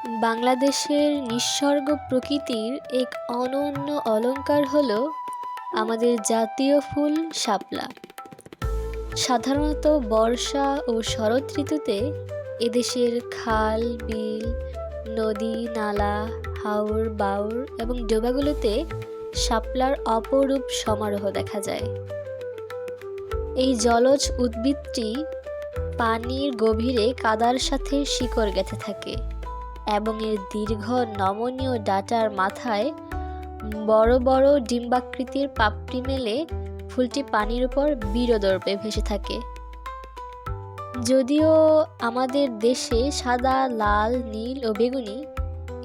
বাংলাদেশের নিসর্গ প্রকৃতির এক অনন্য অলংকার হলো আমাদের জাতীয় ফুল শাপলা। সাধারণত বর্ষা ও শরৎ ঋতুতে এদেশের খাল, বিল, নদী, নালা, হাওর, বাওর এবং ডোবাগুলোতে শাপলার অপরূপ সমারোহ দেখা যায়। এই জলজ উদ্ভিদটি পানির গভীরে কাদার সাথে শিকড় গেঁথে থাকে এবং এর দীর্ঘ নমনীয় ডাঁটার মাথায় বড় বড় ডিম্বাকৃতির পাপড়ি মেলে ফুলটি পানির উপর বিরদর্পে ভেসে থাকে। যদিও আমাদের দেশে সাদা, লাল, নীল ও বেগুনি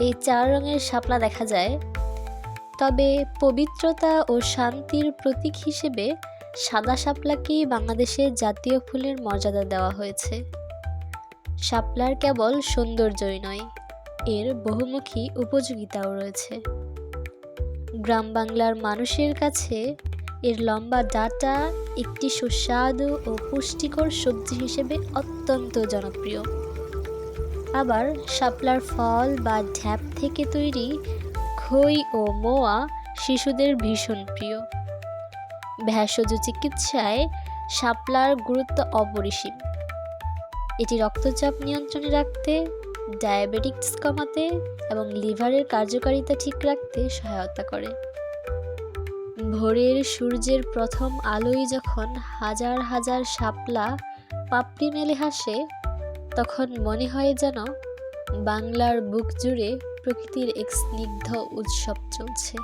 এই 4 রঙের শাপলা দেখা যায়, তবে পবিত্রতা ও শান্তির প্রতীক হিসেবে সাদা শাপলাকেই বাংলাদেশের জাতীয় ফুলের মর্যাদা দেওয়া হয়েছে। শাপলার কেবল সৌন্দর্যই নয়, এর বহুমুখী উপযোগিতাও রয়েছে। গ্রাম বাংলার মানুষের কাছে এর লম্বা ডাঁটা একটি সুস্বাদু ও পুষ্টিকর সবজি হিসেবে অত্যন্ত জনপ্রিয়। আবার শাপলার ফল বা ঢ্যাপ থেকে তৈরি খই ও মোয়া শিশুদের ভীষণ প্রিয়। ভেষজ চিকিৎসায় শাপলার গুরুত্ব অপরিসীম। এটি রক্তচাপ নিয়ন্ত্রণে রাখতে, ডায়াবেটিস কমাতে এবং লিভারের কার্যকারিতা ঠিক রাখতে সহায়তা করে। ভোরের সূর্যের প্রথম আলোয় যখন হাজার হাজার শাপলা পাপড়ি মেলে হাসে, তখন মনে হয় যেন বাংলার বুক জুড়ে প্রকৃতির এক স্নিগ্ধ উৎসব চলছে।